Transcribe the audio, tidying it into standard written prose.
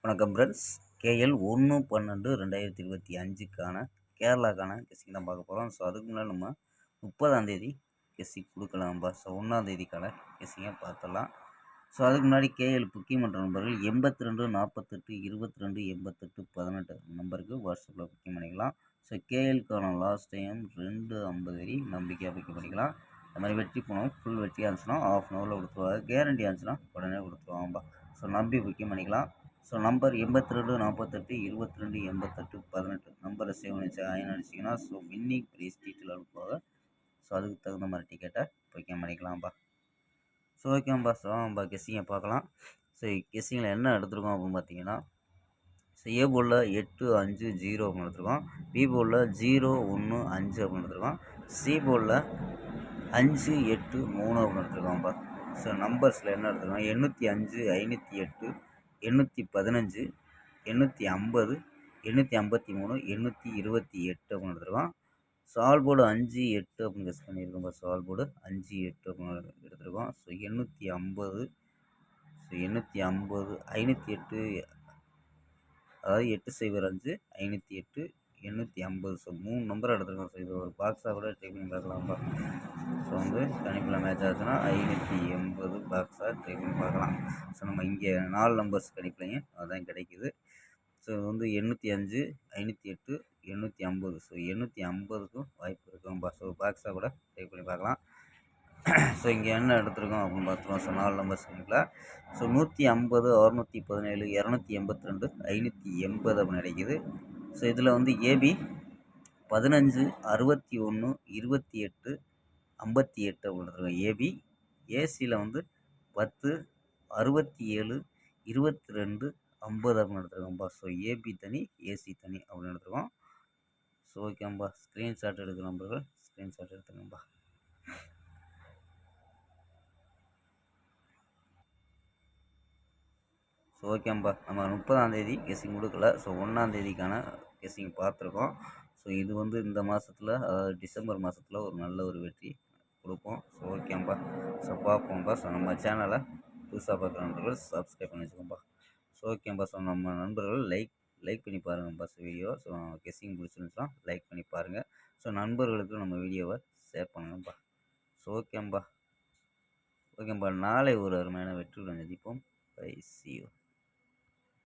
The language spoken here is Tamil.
வணக்கம் ஃப்ரெண்ட்ஸ். கேஎல் 1/12/2025க்கான கேரளாக்கான கெஸ்ஸிங் தான் பார்க்க போகிறோம். ஸோ அதுக்கு முன்னாடி நம்ம 30ஆம் தேதி கெஸ்ஸிங் கொடுக்கலாம்பா. ஸோ 1ஆம் தேதிக்கான கெஸ்ஸிங்கை பார்த்துடலாம். ஸோ அதுக்கு முன்னாடி கேஎல் புக்கிங் பண்ணுற நம்பர்கள் 82 48 22 88 18 நம்பருக்கு வாட்ஸ்அப்பில் புக்கிங் பண்ணிக்கலாம். ஸோ கேஎலுக்கான லாஸ்ட் டைம் 2:50 நம்பிக்கையாக புக்கிங் பண்ணிக்கலாம். அது மாதிரி வெற்றி போனோம் ஃபுல் வெற்றியாக இருந்துச்சுன்னா ½ அன் ஹவரில் கொடுத்துருவாங்க. கேரண்டி இருந்துச்சுன்னா உடனே கொடுத்துருவாங்கப்பா. ஸோ நம்பி புக்கிங் பண்ணிக்கலாம். ஸோ நம்பர் 82 48 22 88 18 நம்பரை சேவ் பண்ணிச்சு ஆயின் அடிச்சிங்கன்னா ஸோ வின்னிங் ப்ரைஸ் டீட்டெயில் அனுப்புவாங்க. ஸோ அதுக்கு தகுந்த மாதிரி டிக்கெட்டை புக்கிங் பண்ணிக்கலாம்ப்பா. ஸோ ஓகேம்பா. ஸோ நம்ம கெஸ்ஸிங்கை பார்க்கலாம். ஸோ கெஸ்ஸிங்கில் என்ன எடுத்துருக்கோம் அப்படின்னு பார்த்தீங்கன்னா, ஸோ ஏ போர்டில் 8 5 0 அப்படின்னு எடுத்துருக்கோம். பி போர்டில் 0 1 5 அப்படின்னு எடுத்துருக்கோம். சி போர்டில் 5 8 3 அப்படின்னு எடுத்துருக்கோம்ப்பா. ஸோ நம்பர்ஸில் என்ன எடுத்துருக்கோம், 805 508 815 850 853 828 அப்படின்னு எடுத்துருக்கோம். சால் போர்டு 5 8 அப்படின்னு கெஸ் பண்ணியிருக்கோம். சால் போர்டு 5 8 அப்படின்னு எடுத்துருக்கோம். ஸோ 850 ஸோ 850 508 அதாவது 805 508 850 ஸோ 3 நம்பர் எடுத்துருக்கோம். ஸோ இது ஒரு பாக்ஸாக கூட ட்ரை பண்ணி பார்க்கலாம்ப்பா. ஸோ கணிப்பில் மேட்ச் ஆச்சுன்னா 580 பாக்ஸாக ட்ரை பண்ணி பார்க்கலாம். ஸோ நம்ம இங்கே 4 நம்பர்ஸ் கணிப்புலையும் அதுதான் கிடைக்குது. ஸோ 805 508 850 ஸோ 850க்கும் வாய்ப்பு இருக்கும்பா. ஸோ பாக்ஸாக கூட ட்ரை பண்ணி பார்க்கலாம். ஸோ இங்கே என்ன எடுத்துருக்கோம் அப்படின்னு பார்த்துருவோம். ஸோ 4 நம்பர்ஸ் கணிப்பில் ஸோ 150 617 282 580 அப்படின்னு கிடைக்குது. ஸோ இதில் ஏபி 15 61 28 58 அப்படின்னு எடுத்துருக்கோம் ஏபி. ஏசியில் 10 67 22 50 அப்படின்னு எடுத்துருக்கோம்ப்பா. ஸோ ஏபி தனி ஏசி தனி அப்படின்னு எடுத்துருக்கோம். ஸோ ஓகேம்பா. ஸ்க்ரீன்ஷாட் எடுக்கிற நம்பர்கள் ஸ்க்ரீன்ஷாட் எடுத்துக்கோம்பா. ஸோ ஓகேம்பா. நம்ம 30ஆம் தேதி கெஸ்ஸிங் கொடுக்கல. ஸோ 1ஆம் தேதிக்கான கெஸ்ஸிங் பார்த்துருக்கோம். ஸோ இது இந்த மாதத்தில் அதாவது டிசம்பர் மாதத்தில் ஒரு நல்ல ஒரு வெற்றி கொடுப்போம். ஸோ ஓகேம்பா. ஸோ பார்ப்போம்பா. ஸோ நம்ம சேனலை புதுசாக பார்க்குற நண்பர்கள் சப்ஸ்கிரைப் பண்ணி வச்சுக்கோம்பா. ஸோ ஓகேம்பா. ஸோ நம்ம நண்பர்கள் லைக் பண்ணி பாருங்கப்பா. ஸோ வீடியோ ஸோ கெஸ்ஸிங் பிடிச்சிருந்துச்சுன்னா லைக் பண்ணி பாருங்கள். ஸோ நண்பர்களுக்கு நம்ம வீடியோவை ஷேர் பண்ணுங்கப்பா. ஸோ ஓகேம்பா. நாளை ஒரு அருமையான வெற்றியுடன் சந்திப்போம். பை. See you.